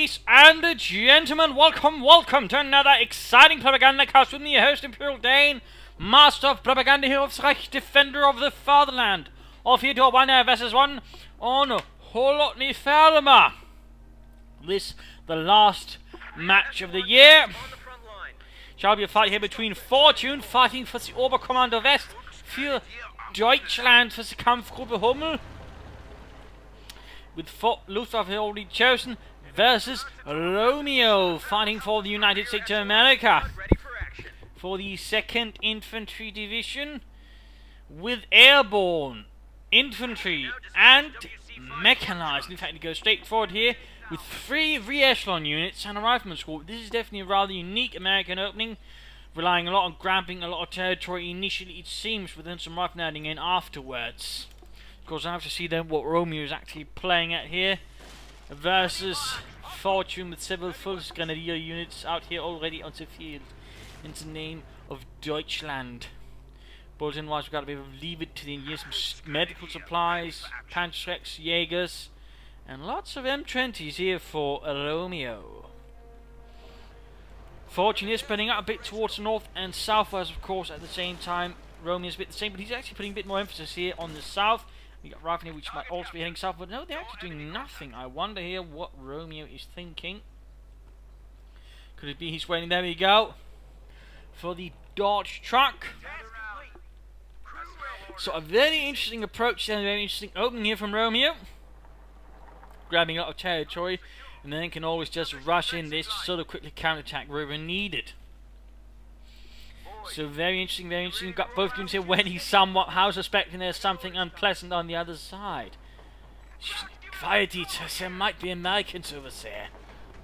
Ladies and gentlemen, welcome to another exciting Propagandacast with me, your host Imperial Dane, Master of Propaganda here of Reich, Defender of the Fatherland. Of here to a 1 versus 1 on Holotny Falma. This, the last match of the year. Shall be a fight here between Fortune, fighting for the Oberkommando West, für Deutschland, for the Kampfgruppe Hummel, with Luftwaffe already chosen, versus Romeo, fighting for the United States of America, for the 2nd Infantry Division, with airborne, infantry, and mechanized. In fact, to go straight forward here, with 3 re-echelon units and a rifleman squad. This is definitely a rather unique American opening, relying a lot on grabbing a lot of territory initially, it seems, with then some rifle adding in afterwards. Of course, I have to see then what Romeo is actually playing at here, versus Fortune with several full grenadier units out here already on the field, in the name of Deutschland. Bulletin wise, we've got to be able to leave it to the engineers, some medical supplies, Panzerschrecks, Jaegers, and lots of M20s here for Romeo. Fortune is spreading out a bit towards the north and southwest, of course, at the same time. Romeo's a bit the same, but he's actually putting a bit more emphasis here on the south. We got Rifle here, which might also be heading south, but no, they're actually doing nothing. I wonder here what Romeo is thinking. Could it be he's waiting? There we go. For the Dodge truck. So a very interesting approach and a very interesting opening here from Romeo. Grabbing a lot of territory, and then can always just rush in this to sort of quickly counterattack wherever needed. So very interesting, very interesting. We've got both teams here waiting somewhat, how suspecting there's something unpleasant on the other side. Quiet, there might be Americans over there.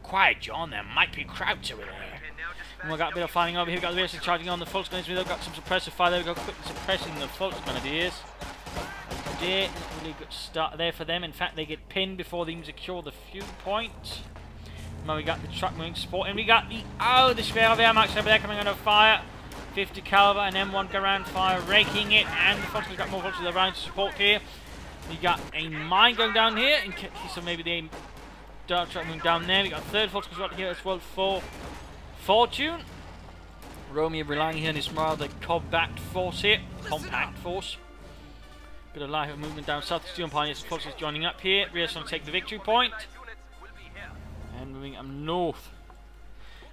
Quiet, John, there might be crowds over there. And we've got a bit of fighting over here. We've got the rest charging on the Volksgrenadiers. We've got some suppressive fire there. We've got quickly suppressing the Volksgrenadiers. Not really good start there for them. In fact, they get pinned before they even secure the fuel point. Now we got the truck moving support, and we got the the Schwere Wehrmacht over there coming under fire. 50 caliber and M1 Garand fire, raking it, and the Fox has got more Foxes around to support here. We got a mine going down here in case of maybe the dark truck moving down there. We got a 3rd Fox right here as well for Fortune. Romeo relying here on his rather compact force here. Compact force. Bit of live movement down south. Steel Pioneers and Foxes joining up here. Rear's going to take the victory point. And moving up north.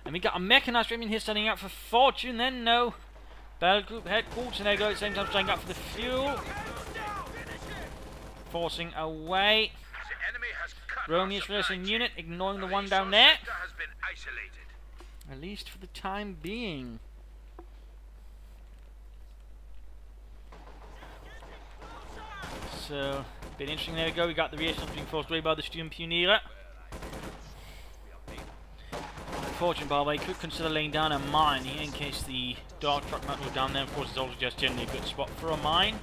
And we got a mechanized regiment here standing up for Fortune, then no. Battle Group headquarters, and they go at the same time standing up for the fuel. Forcing away. Romeo's reversing unit, ignoring the one down there. At least for the time being. So, a bit interesting, there we go. We got the rear being forced away by the Sturmpioniere. Fortune, by the way, could consider laying down a mine here in case the dark truck might move down there. Of course, it's also just generally a good spot for a mine.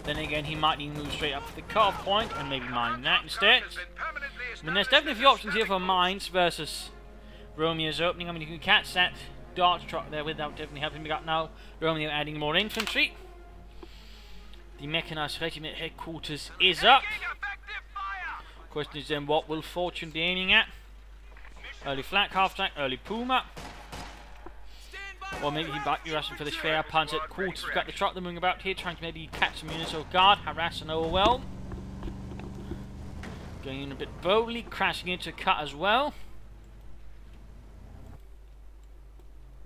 Then again, he might even move straight up to the cut-off point and maybe mine that instead. I mean, there's definitely a few options here for mines versus Romeo's opening. I mean, you can catch that dark truck there without definitely helping. We got now Romeo adding more infantry. The mechanized regiment headquarters is up. Question is then, what will Fortune be aiming at? Early Flak, half-track, early Puma. Or maybe he might be rushing for the Schwer Panzer quarters. We've got the truck they're moving about here, trying to maybe catch some units off guard, harass and overwhelm. Going in a bit boldly, crashing into a cut as well.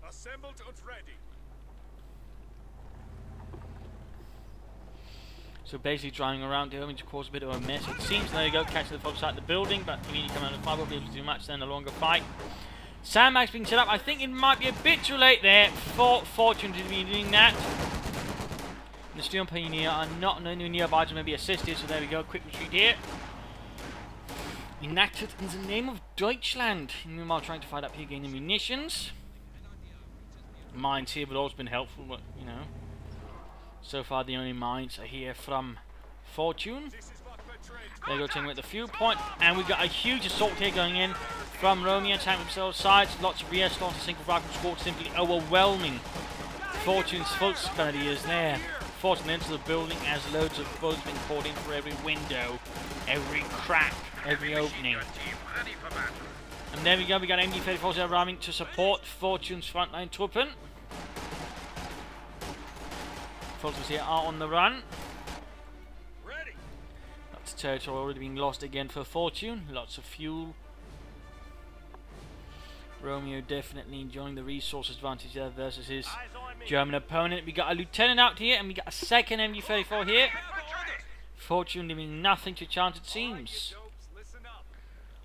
Assembled and ready. So basically driving around here, to cause a bit of a mess. It seems, there you go, catching the folks out the building, but immediately coming under fire, won't be able to do much then, a longer fight. Sandbags being set up. I think it might be a bit too late there for Fortune to be doing that. The Sturmpioniere are not nearby to maybe assist here, so there we go, quick retreat here. Enacted in the name of Deutschland. Meanwhile, trying to fight up here, gaining munitions. Mines here would also been helpful, but, you know. So far, the only mines are here from Fortune. There we go, taking away the fuel point. And we've got a huge assault here going in from Romeo, attacking themselves sides. Lots of rear slaughter, single rifle squad, simply overwhelming Fortune's Volksgrenadiers there. Fortune into the building as loads of bullets being poured in for every window, every crack, every opening. And there we go, we got MG34s arriving to support Fortune's frontline Truppen. Forces here are on the run. Lots of territory already being lost again for Fortune. Lots of fuel. Romeo definitely enjoying the resource advantage there versus his German opponent. We got a lieutenant out here, and we got a second MG34 here. Fortune leaving nothing to chance, it seems.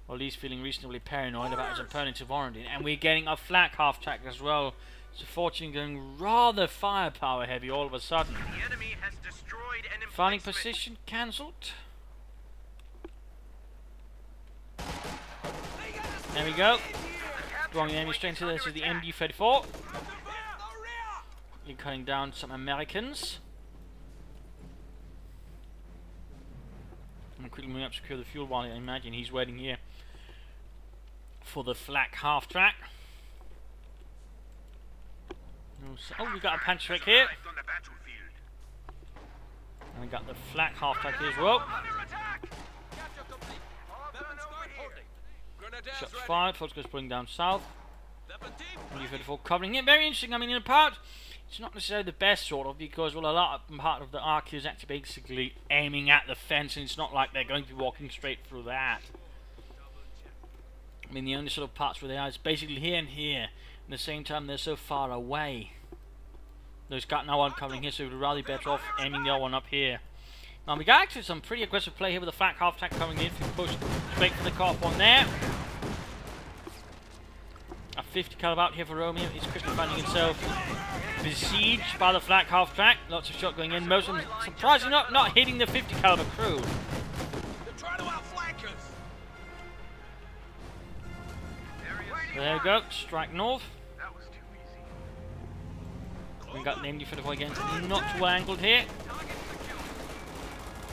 Or at least feeling reasonably paranoid about his opponent's warranty. And we're getting a Flak half-track as well. So Fortune going rather firepower heavy all of a sudden. Finding position cancelled. There we go. Drawing the enemy straight into this is the MG34. You're cutting down some Americans. I'm quickly moving up to secure the fuel while I imagine he's waiting here for the Flak half track. Oh, we got a Panzer here. And we got the Flak half track here as well. Shots fired, Fortune pulling down south. MG34 covering it. Very interesting. I mean, in a part, it's not necessarily the best sort of, because well, a lot of part of the arc is actually basically aiming at the fence, and it's not like they're going to be walking straight through that. I mean, the only sort of parts where they are is basically here and here. At the same time, they're so far away. There's got no one covering here, so we'd rather be better off aiming the other one up here. Now, we got actually some pretty aggressive play here with the Flak half track coming in. If we push straight for the co-op one there. A 50 caliber out here for Romeo. He's quickly finding himself besieged by the Flak half track. Lots of shot going in. Most of them surprisingly not hitting the 50 caliber crew. There we go. Strike north. We got the MG34 again. Not too well angled here.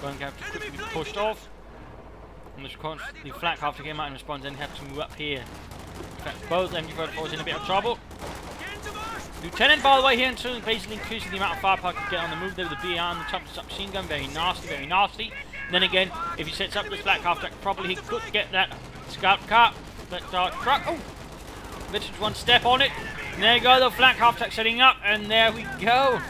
Going to have to quickly be pushed off. And the Flak half track came out in response, then have to move up here. In fact, both MG34s in a bit of trouble. Lieutenant, by the way, here in turn, basically increasing the amount of firepower he can get on the move there with the BR and the top machine gun. Very nasty, very nasty. And then again, if he sets up this Flak half track properly, he could get that scout car, that truck. Oh! Literally one step on it. And there you go, the Flak half track setting up, and there we go.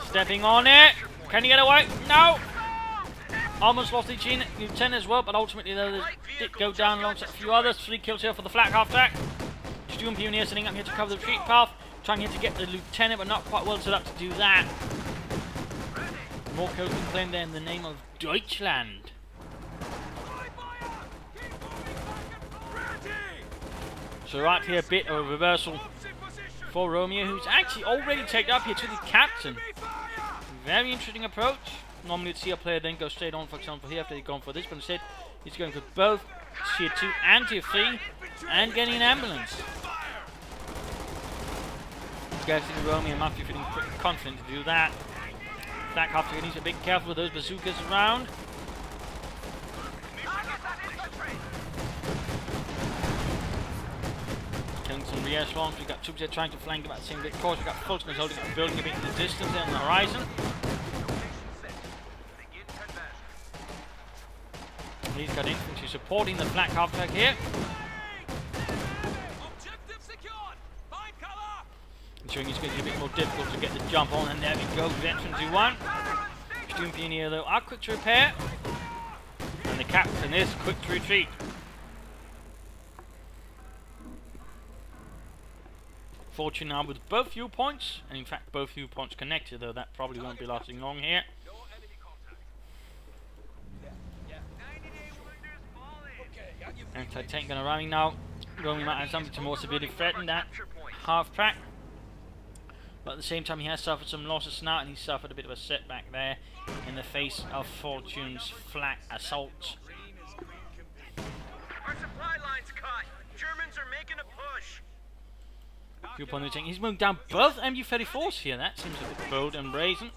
Stepping on it. Can he get away? No! Almost lost each lieutenant as well, but ultimately they did go down alongside a few others. 3 kills here for the Flak half track. Student Pioneer sitting up here to cover the retreat path. Trying here to get the lieutenant, but not quite well set up to do that. More kills being claimed there in the name of Deutschland. So right here, a bit of a reversal for Romeo, who's actually already taken up here to the captain. Very interesting approach. Normally you'd see a player then go straight on, for example, here after they've gone for this, but instead he's going for both tier 2 and tier 3 and getting an ambulance. Guessing Romeo and Matthew feeling pretty confident to do that. Flak half track needs to be careful with those bazookas around. Killing some re-echelons. We've got troops here trying to flank about the same bit. Of course, we've got Fulton holding up the building a bit in the distance there on the horizon. He's got infantry supporting the Flak half track here. Ensuring it's going to be a bit more difficult to get the jump on, and there we go, veteran 2-1. Student Pioneer though are quick to repair. And the captain is quick to retreat. Fortune now with both fuel points, and in fact both fuel points connected, though that probably won't be lasting long here. Anti-tank gun arriving now. Romeo might have something to more severely threaten that half track. But at the same time he has suffered some losses now, and he's suffered a bit of a setback there in the face of Fortune's Flak assault. Our supply line's cut. Germans are making a push. Fuel point routine. He's moving down both MG34s here. That seems a bit bold and brazen.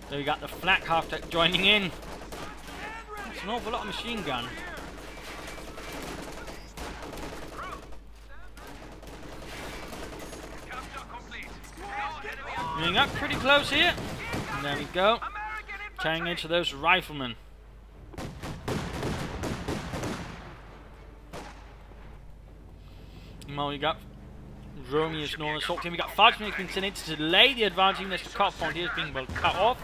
So we got the Flak half track joining in. It's an awful lot of machine gun. Moving up pretty close here. And there we go. Tearing into those riflemen. Well, we got Romeo's northern assault team. We got Fudge being sent in to delay the advance, even as the cut point here is being well cut off.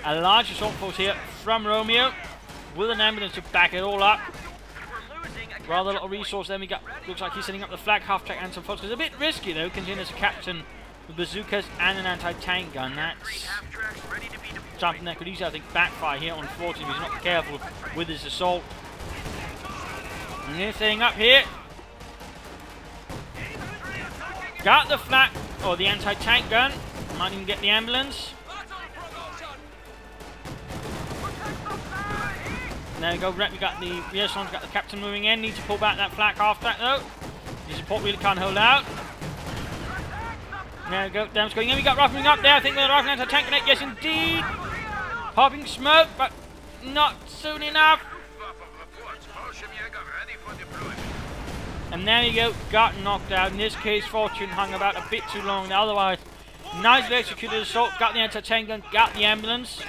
A large assault force here from Romeo with an ambulance to back it all up. Rather little resource then. We got, looks like he's setting up the Flak half-track and some force. It's a bit risky though, considering there's a captain with bazookas and an anti-tank gun. That's something that could easily, I think, backfire here, unfortunately, if he's not careful with his assault. And he's setting up here. Got the Flak, or the anti-tank gun. Might even get the ambulance. There we go, we got the Renaissance, got the captain moving in. Need to pull back that Flak half-track though. The support really can't hold out. There we go, damage going in. We got rifling up there. I think we're the rifling anti-tank connect. Yes, indeed. Popping smoke, but not soon enough. And there we go, got knocked out. In this case, Fortune hung about a bit too long. Otherwise, nicely executed assault. Got the anti-tank gun, got the ambulance.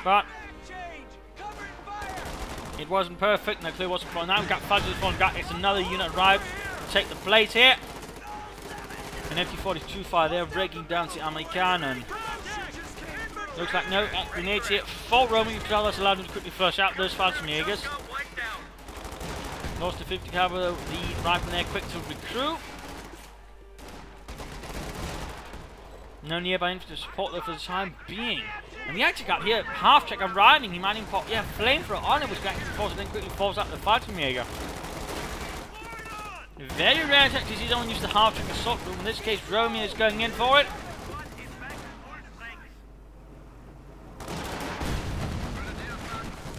But it wasn't perfect, no clue what's going on. Now we've got Fudge's phone, it's another unit arrived to take the place here. An MT-42 fire there, breaking down the Amerikanen. Looks like no grenades here for Romeo, because that's allowed him to quickly flush out those Fallschirmjägers. Lost to 50 caliber, the rifleman there quick to recruit. No nearby infantry to support though for the time being. And we actually got here half-track of riding. He might even pop, yeah, flamethrower on it, which actually forces, then quickly falls out the Fallschirmjäger. Very rare to actually see someone use the half-track assault group. In this case, Romeo is going in for it.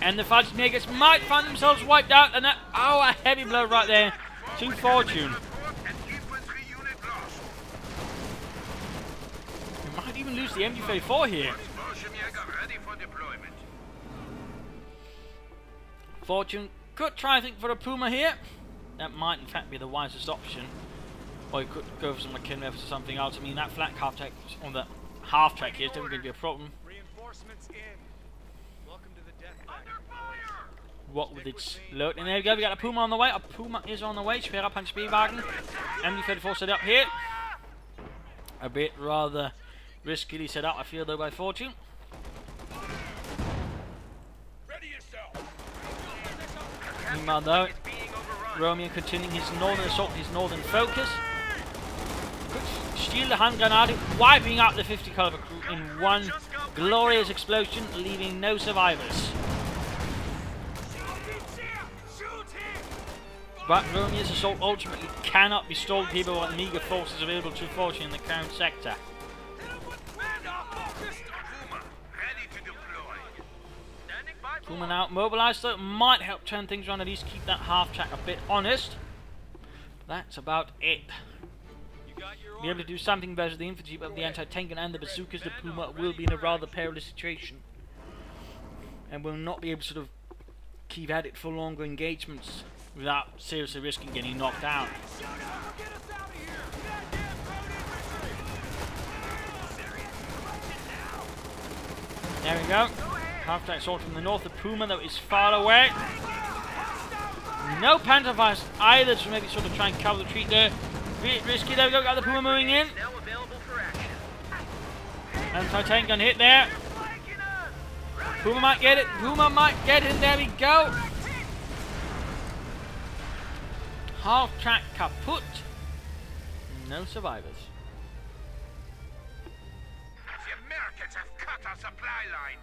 And the Fallschirmjägers might find themselves wiped out, and that, oh, a heavy blow right there to Fortune. We might even lose the MG-34 here. Fortune could try, I think, for a Puma here. That might, in fact, be the wisest option. Or you could go for some McKinley or something else. I mean, that Flak half-track on the half-track here is definitely going to be a problem. Reinforcements in. Welcome to the death bag. What with its load? And there we go, we got a Puma on the way. A Puma is on the way. Schwerer Panzerspielwagen. MG-34 set up here. A bit rather riskily set up, I feel, though, by Fortune. Meanwhile, though, Romeo continuing his northern assault, his northern focus. Steal the handgranate, wiping out the 50 caliber crew in one glorious explosion, leaving no survivors. But Romeo's assault ultimately cannot be stalled here by what meager forces available to Fortune in the current sector. Puma now mobilised though, might help turn things around, at least keep that half-track a bit honest. That's about it. Be able to do something better with the infantry, but with the anti-tank and the bazookas, the Puma will be in a rather perilous situation. And will not be able to sort of keep at it for longer engagements without seriously risking getting knocked out. There we go. Half-track assault from the north. The Puma, though, is far away. No Panther fires either, so maybe sort of try and cover the retreat there. Bit risky. There we go. Got the Puma moving in. Anti-tank gun hit there. Puma might get it. Puma might get it. There we go. Half-track kaput. No survivors. The Americans have cut our supply line.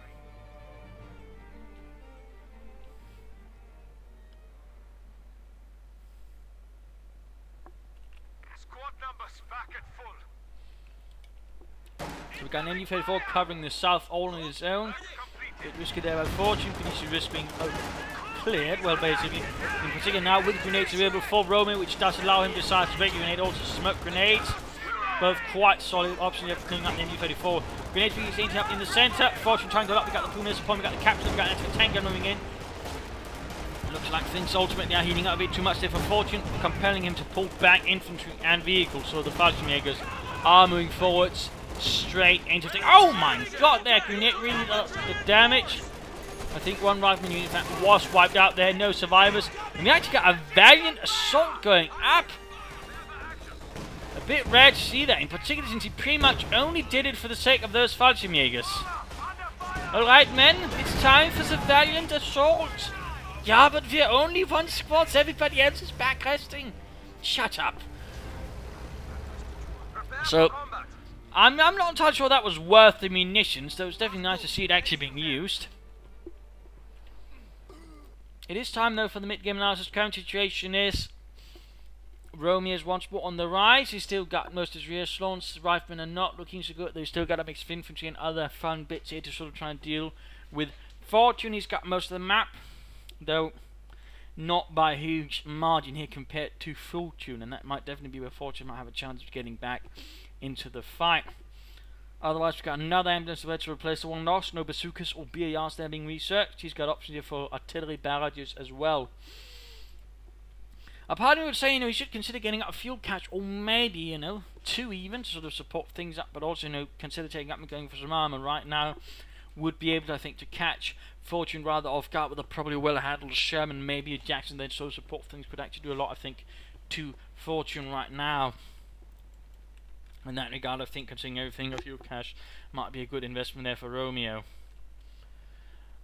Squad numbers back at full. So we've got an MG-34 covering the south all on its own. Bit risky there by Fortune. Finishes risk being cleared. Well, basically, in particular now with grenades available for Romeo, which does allow him to size the big grenade, also smoke grenades. Both quite solid options here for cleaning up the MG-34. Grenades being seen up in the centre. Fortune trying to go up. We got the Puma support. We got the captain. We got an anti-tank gun moving in. Looks like things ultimately are heating up a bit too much there for Fortune, compelling him to pull back infantry and vehicles. So the Fallschirmjägers are moving forwards straight into the... Oh my god, there, grenade really does the damage. I think one rifleman unit in fact was wiped out there, no survivors. And we actually got a valiant assault going up. A bit rare to see that, in particular since he pretty much only did it for the sake of those Fallschirmjägers. Alright men, it's time for the valiant assault. Yeah, but we're only one squad, everybody else is back resting. Shut up. So, I'm not entirely sure that was worth the munitions, though it's definitely nice to see it actually being used. It is time though for the mid-game analysis. Current situation is Romeo is once more on the rise. He's still got most of his rear echelons. The riflemen are not looking so good. They've still got a mix of infantry and other fun bits here to sort of try and deal with Fortune. He's got most of the map, though not by a huge margin here compared to Fortune, and that might definitely be where Fortune might have a chance of getting back into the fight. Otherwise, we've got another ambulance ready to replace the one lost. No bazookas or BARs there being researched. He's got options here for artillery barrages as well. A part of me would say, he should consider getting up a fuel catch, or maybe, two even, to sort of support things up, but also, consider taking up and going for some armor right now. Would be able, I think, to catch Fortune rather off guard with a probably well-handled Sherman, maybe a Jackson, then sort of support things could actually do a lot, I think, to Fortune right now. In that regard, I think, considering everything, a fuel cache might be a good investment there for Romeo.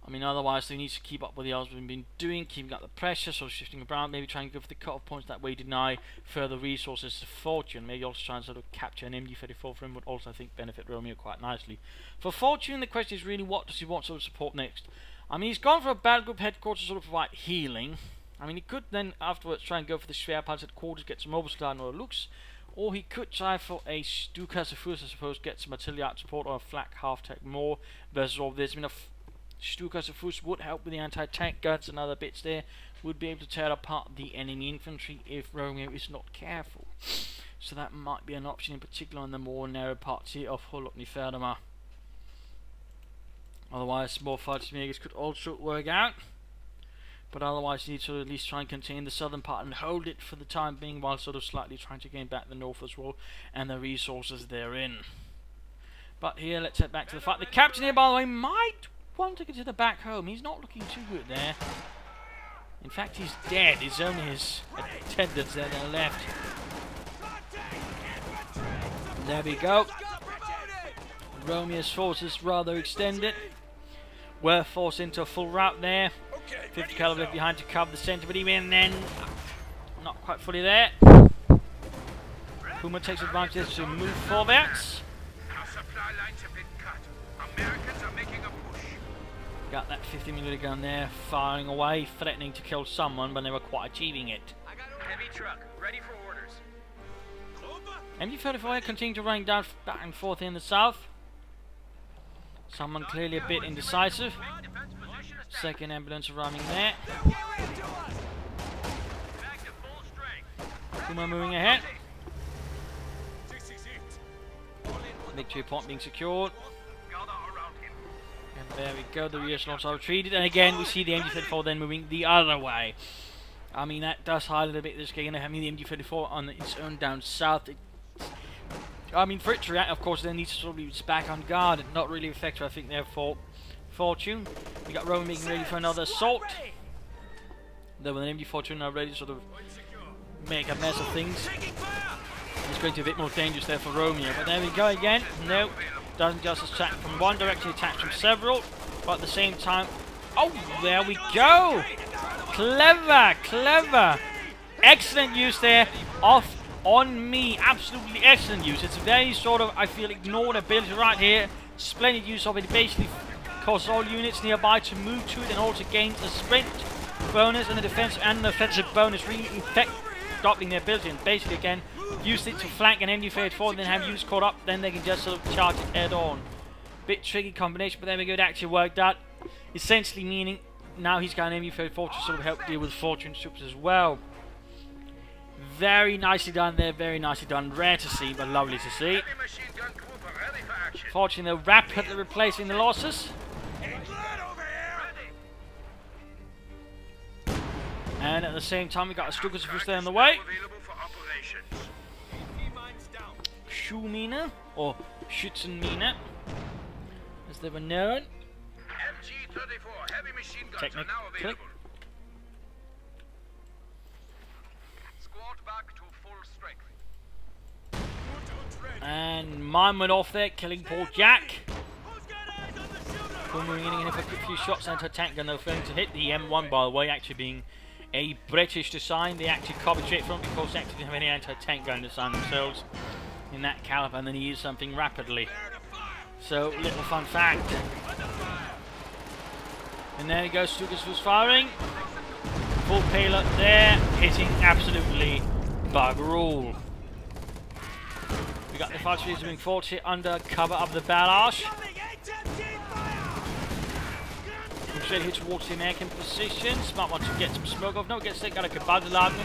I mean, otherwise, they need to keep up with the odds we've been doing, keeping up the pressure, sort of shifting around, maybe trying to go for the cut-off points, that way deny further resources to Fortune. Maybe also try and sort of capture an MD-34 for him would also, I think, benefit Romeo quite nicely. For Fortune, the question is really, what does he want sort of support next? I mean, he's gone for a battle group headquarters to sort of provide healing. I mean, he could then, afterwards, try and go for the Schwer Pals headquarters, get some overslide or looks. Or he could try for a Stukas Fus, I suppose, get some artillery out support, or a Flak half-tech more versus all this. I mean, a Stukas Fus would help with the anti-tank guns and other bits there. Would be able to tear apart the enemy infantry if Romeo is not careful. So that might be an option, in particular on the more narrow parts here of Holotny Ferdama. Otherwise, small Fallschirmjägers could also work out. But otherwise, you need to at least try and contain the southern part and hold it for the time being, while sort of slightly trying to gain back the north as well and the resources therein. But here, let's head back to the fight. The captain here, by the way, might want to consider back home. He's not looking too good there. In fact, he's dead. It's only his attendants there that are left. There we go. Romeo's forces rather extended. Were forced into a full rout there. 50 caliber left behind to cover the centre, but even then, not quite fully there. Puma takes advantage to move forwards. Our supply lines have been cut. Americans are making a push. Got that 50mm gun there, firing away, threatening to kill someone, but never quite achieving it. Heavy truck, ready for orders. MD-34 continuing to rain down back and forth in the south. Someone clearly a bit indecisive. Second ambulance arriving there. Puma moving ahead. Victory point being secured. And there we go, the rear echelons are retreated. And again, we see the MD-34 then moving the other way. I mean, that does highlight a bit this game. I mean, the MD-34 on its own down south. I mean, for it to react, of course, then needs to sort of be back on guard and not really effective, I think, therefore. Fortune. We got Romeo making ready for another assault. Though with an MD-42 now ready to sort of make a mess of things. It's going to be a bit more dangerous there for Romeo. But there we go again. No, doesn't just attack from one direction, attacks from several. But at the same time, oh, there we go. Clever, clever. Excellent use there. Off on me. Absolutely excellent use. It's a very sort of, I feel, ignored ability right here. Splendid use of it. Basically causes all units nearby to move to it and also gains a sprint bonus and a defensive and an offensive bonus, really effect doubling their ability, and basically again use it to flank an MD-34 and then have units caught up, then they can just sort of charge it head on. Bit tricky combination, but there we go, it actually worked out. Essentially meaning now he's got an MD-34 to sort of help deal with Fortune troops as well. Very nicely done there, very nicely done. Rare to see, but lovely to see. Fortune though rapidly replacing the losses. And at the same time, we got a Stukas Fus there on the way. Schuhmine, or Schützenmine, as they were known. Machine guns technically. are now available. Squad back to full strength. And mine went off there, killing poor Jack. Moving in for a few shots into a tank gun, though, failing to hit the M1, by the way, actually being a British design. They actually copied straight from it because they actually didn't have any anti-tank gun design themselves in that caliber, and then he used something rapidly. So, little fun fact. And there he goes, Stukas was firing. Full payload there, hitting absolutely bugger all. We got the 5 moving forward here under cover of the barrage. Straight here towards the American position. Smart one to get some smoke off. No, gets got a Kabadda Laden.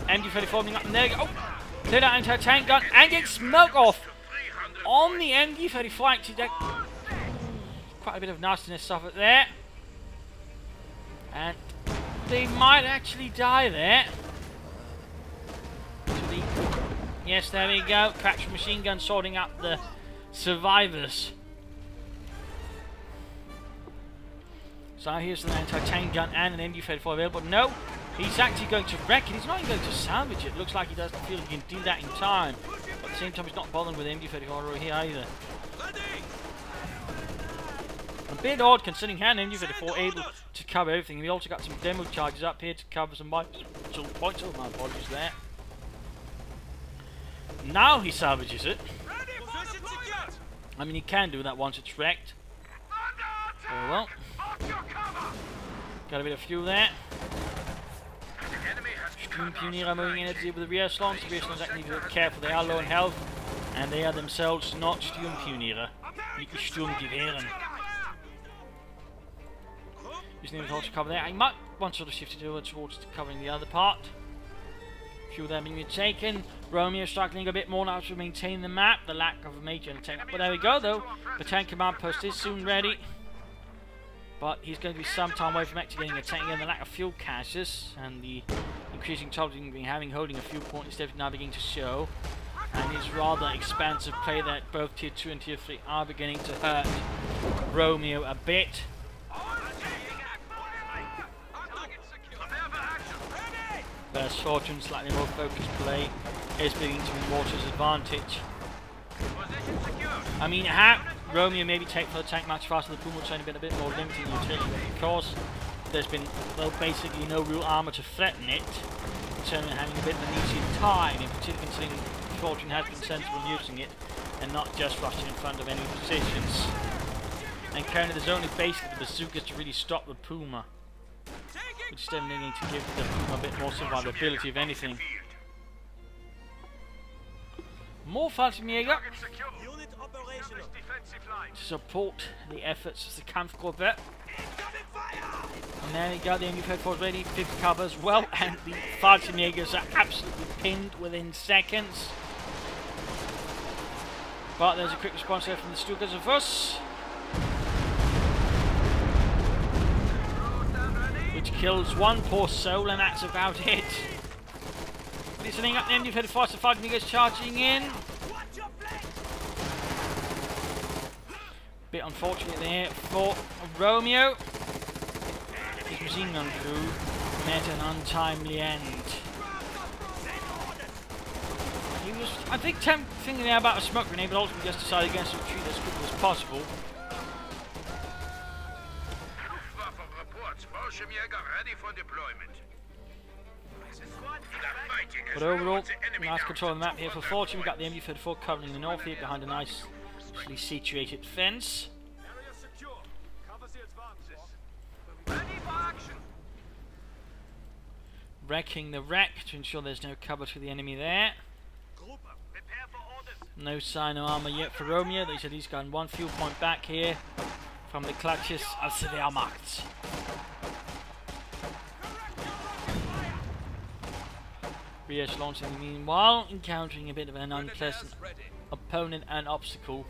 MG34 forming up, and there you go. Oh, cleared out anti-tank gun and get smoke off on the MG34. Actually, that, quite a bit of nastiness stuff there. And they might actually die there. Yes, there we go. Cracked machine gun sorting up the survivors. So here's an anti-tank gun and an MG34 available. No, he's actually going to wreck it. He's not even going to salvage it. Looks like he doesn't feel he can do that in time. But at the same time, he's not bothering with the MG34 here either. A bit odd considering how an MG34 able to cover everything. We also got some demo charges up here to cover some vital points. Oh, my apologies there. Now he salvages it. I mean, he can do that once it's wrecked. Oh well. Got a bit of fuel there. Sturm Pioneer moving in to deal with the rear slums. The rear slums actually need to be careful. They are low in health, and they are themselves not Sturm Pioneer. Nicht Sturmgewehren. Using the to cover there. I might want sort of shift it over towards covering the other part. Fuel there being taken. Romeo struggling a bit more now to maintain the map. The lack of a major tank. But there we go though. The tank command post is soon ready. But he's going to be some time away from actually getting a tank again. The lack of fuel caches and the increasing trouble he's been having holding a fuel point is definitely now beginning to show. And his rather expansive play that both Tier 2 and Tier 3 are beginning to hurt Romeo a bit. There's Fortune, slightly more focused play is beginning to be more to his advantage. I mean, Romeo maybe take for the tank much faster, the Puma would only been a bit more limiting utility, but because there's been, well, basically no real armour to threaten it, it's only having a bit of an easier time, in particular considering Fortune has been sensible in using it, and not just rushing in front of any positions. And currently there's only basically the bazookas to really stop the Puma, which is definitely going to give the Puma a bit more survivability if anything. More Fallschirmjäger to support the efforts of the Kampfgruppe. And there you go, the MG34 is ready, 50 cover as well, and the Fallschirmjägers are absolutely pinned within seconds. But there's a quick response there from the Stukas of us, which kills one poor soul, and that's about it. Listening up the MG34, so Fallschirmjägers charging in. Bit unfortunate there for Romeo. His machine gun crew met an untimely end. He was, I think, thinking there about a smoke grenade, but ultimately just decided against to retreat as quickly as possible. But overall, nice control of the map here for Fortune. We've got the MG34 covering the north here behind a nicely situated fence. Wrecking the wreck to ensure there's no cover to the enemy there. No sign of armour yet for Romeo. They said he's gotten one fuel point back here from the clutches of the Wehrmacht. Rios launching meanwhile, encountering a bit of an unpleasant opponent and obstacle.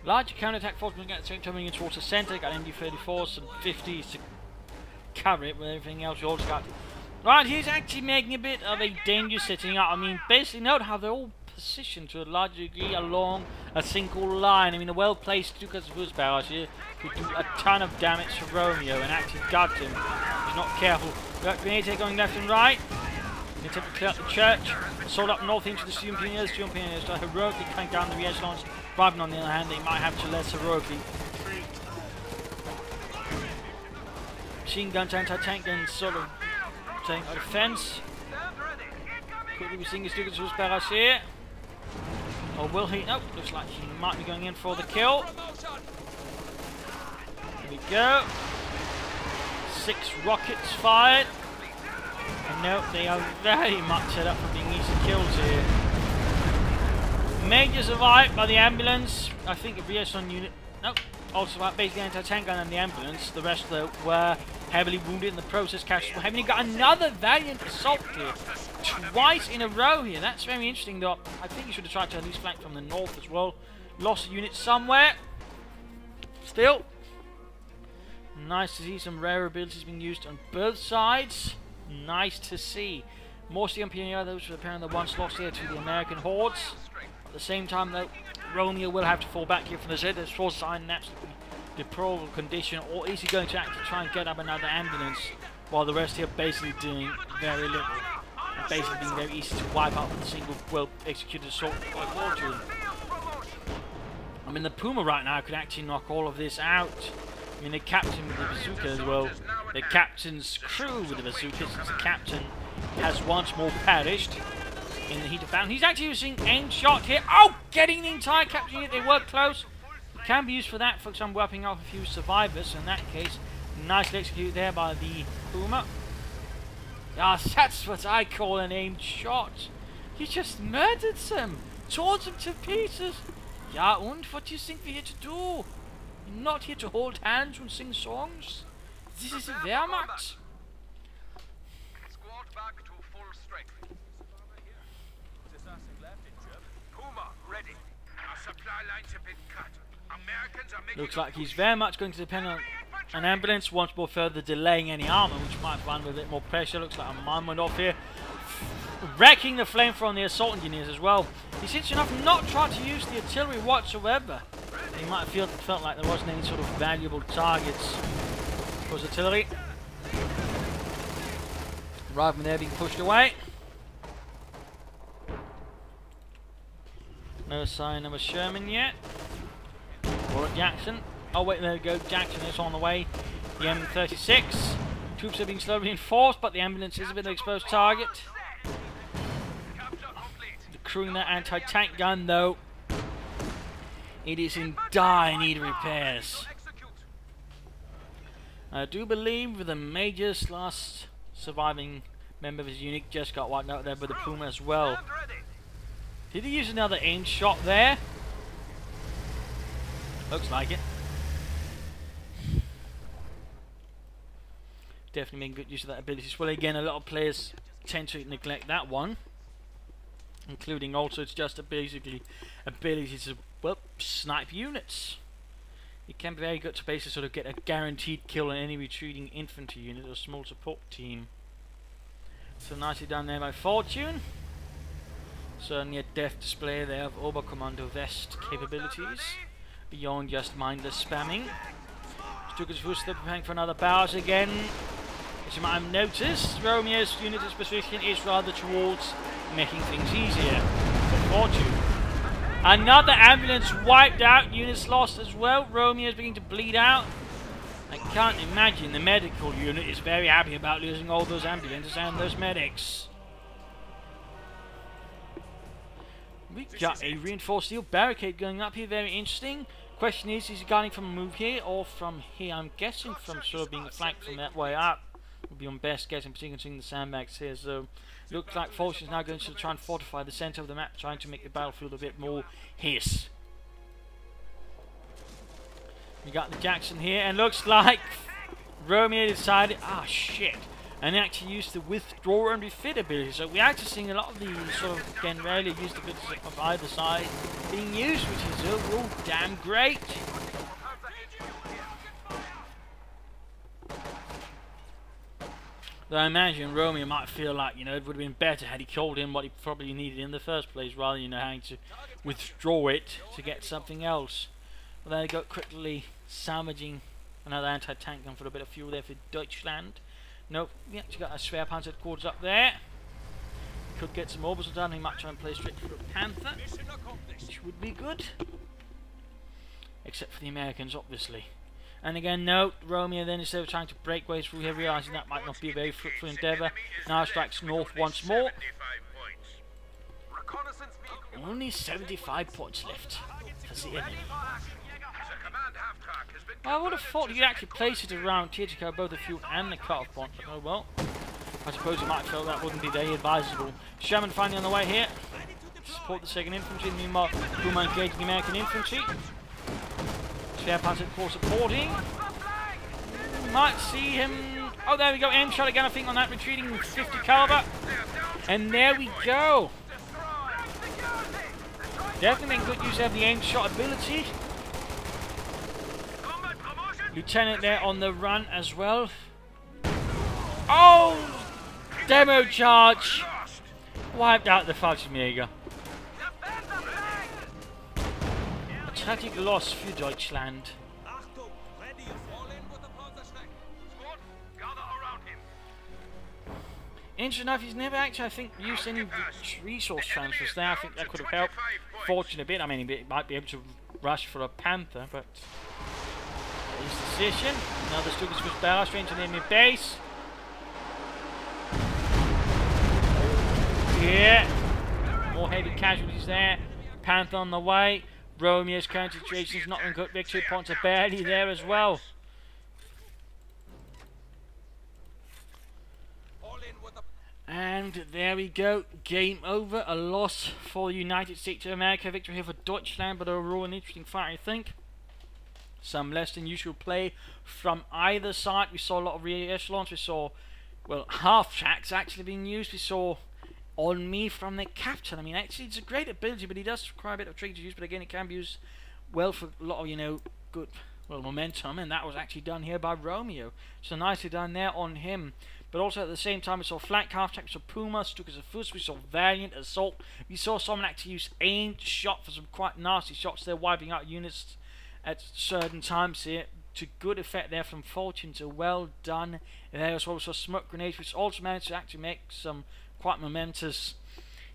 Larger counterattack force coming in towards the centre. Got MD-34s and 50s to cover it with everything else. You also got. Right, he's actually making a bit of a danger setting up. I mean, basically, note how they're all position to a large degree along a single line. I mean, a well-placed counterattack barrage here could do a ton of damage to Romeo and actually gut him. He's not careful. We've got grenades here going left and right. They attempt to clear out the church. Sold up north into the student pioneers. Student pioneers are heroically crank down the re-echelons. Bribing on the other hand, they might have to less heroically. Machine guns, anti-tank guns, sort of taking a defense. Quickly we're seeing his Dugas barrage here. Or will he? Nope, looks like he might be going in for the kill. Here we go. 6 rockets fired. And nope, they are very much set up for being easy kills here. Major survived by the ambulance. I think a re-echelon unit. Nope. Also basically anti-tank gun and the ambulance. The rest though were heavily wounded in the process. Captured. Having got another valiant assault here. Twice in a row here. That's very interesting though. I think you should have tried to at least flank from the north as well. Lost a unit somewhere. Still. Nice to see some rare abilities being used on both sides. Nice to see. More CMPNR, those repairing the once lost here to the American hordes. At the same time though, Romeo will have to fall back here from the Z. There's force sign in absolutely deplorable condition, or is he going to actually try and get up another ambulance while the rest here are basically doing very little? And basically being very easy to wipe out with a single well-executed assault by fortune. I mean, the Puma right now could actually knock all of this out. I mean, the captain with the bazooka as well. The captain's crew with the bazooka, since the captain has once more perished in the heat of battle. He's actually using aim shot here. Oh, getting the entire captain unit. They were close. It can be used for that, for example, wiping off a few survivors. In that case, nicely executed there by the Puma. Ah, that's what I call an aimed shot. You just murdered them. Tore them to pieces. Ja, and what do you think we're here to do? We're not here to hold hands and sing songs. This is a Wehrmacht. Squad back to full strength. Puma, ready. Our supply lines have been cut. Americans are making. Looks like he's very much going to depend on an ambulance once more, further delaying any armor, which might run with a bit more pressure. Looks like a mine went off here, wrecking the flamethrower on the assault engineers as well. He's interesting enough not trying to use the artillery whatsoever. He might have felt like there wasn't any sort of valuable targets for his artillery. Rather than there being pushed away. No sign of a Sherman yet. Or a Jackson. Oh wait, there we go. Jackson is on the way. The M36. Troops are being slowly reinforced, but the ambulance is a bit of an exposed target. The crew in that anti-tank gun though, it is in dire need of repairs. I do believe the Major's last surviving member of his unit just got wiped out there by the Puma as well. Did he use another aim shot there? Looks like it. Definitely making good use of that ability as well. Again, a lot of players tend to neglect that one, including also it's just basically ability to, well, snipe units. It can be very good to basically sort of get a guaranteed kill on any retreating infantry unit or small support team. So nicely done there by Fortune. Certainly a deft display there of Oberkommando Vest capabilities, beyond just mindless spamming. Stukas still preparing for another barrage again. As you might have noticed, Romeo's unit position is rather towards making things easier for Fortune. Another ambulance wiped out, units lost as well. Romeo's beginning to bleed out. I can't imagine the medical unit is very happy about losing all those ambulances and those medics. We got a reinforced steel barricade going up here, very interesting. Question is he guarding from a move here or from here? I'm guessing from sort of being flanked from that way up. Would be on best guess, in particular seeing the sandbags here. So looks like Fortune's now going to try and fortify the centre of the map, trying to make the battlefield a bit more his. We got the Jackson here, and looks like Romeo decided, ah shit, and actually used the withdraw and refit ability. So we're actually seeing a lot of the sort of, again, rarely used abilities of either side being used, which is overall damn great. Though I imagine Romeo might feel like, it would have been better had he killed him what he probably needed in the first place, rather than, having to withdraw it to get something else. But then they got quickly salvaging another anti-tank gun for a bit of fuel there for Deutschland. Nope, we actually got a spare Panzer quarters up there. Could get some orbitals done. He might try and play straight for a Panther, which would be good. Except for the Americans, obviously. And again, note, Romeo then, instead of trying to break ways through here, realising that might not be a very fruitful endeavour, now strikes north once more. Only 75 points left for the enemy. I would have thought you'd actually place it around here to cover both the fuel and the cut-off point. Oh well. I suppose you might have felt that wouldn't be very advisable. Sherman finally on the way here. Support the 2nd Infantry. Meanwhile, Puma engaging the American Infantry. Spare Panzer Corps supporting. Might see him. Oh, there we go. Aim shot again, I think, on that retreating 50 caliber. And there we go. Definitely making good use of the aim shot ability. Lieutenant there on the run as well. Oh! Demo charge! Wiped out the Fallschirmjäger. A tragic loss for Deutschland. Interesting enough, he's never actually, I think, used any resource transfers there. I think that could have helped Fortune a bit. I mean, he might be able to rush for a Panther, but his decision. Another Stukas with barrel straight into the enemy base. Yeah. More heavy casualties there. Panther on the way. Romeo's current situation is not in good. Victory points are barely there as well. And there we go. Game over. A loss for the United States of America. Victory here for Deutschland, but overall an interesting fight, I think. Some less than usual play from either side. We saw a lot of rear echelons. We saw, well, half tracks actually being used. We saw on me from the captain. I mean, actually, it's a great ability, but he does require a bit of trick to use. But again, it can be used well for a lot of, good, well, momentum. And that was actually done here by Romeo. So nicely done there on him. But also at the same time, we saw Flak, half-track, we saw Puma, Stukas of Fuss, we saw Valiant, Assault. We saw someone actually use aimed shot for some quite nasty shots there, wiping out units at certain times here. To good effect there from Fortune, so well done there as well. We saw smoke grenades, which also managed to actually make some quite momentous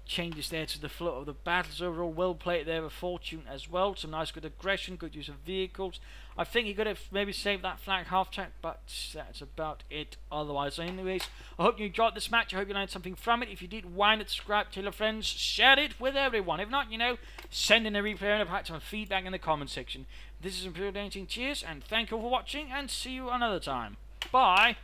changes there to the flow of the battles. Overall, well played there with Fortune as well. Some nice good aggression, good use of vehicles. I think he could have maybe saved that Flag half-track, but that's about it otherwise. So anyways, I hope you enjoyed this match. I hope you learned something from it. If you did, why not subscribe, tell your friends, share it with everyone. If not, send in a replay and perhaps some feedback in the comment section. This is Imperial Dancing. Cheers, and thank you for watching, and see you another time. Bye!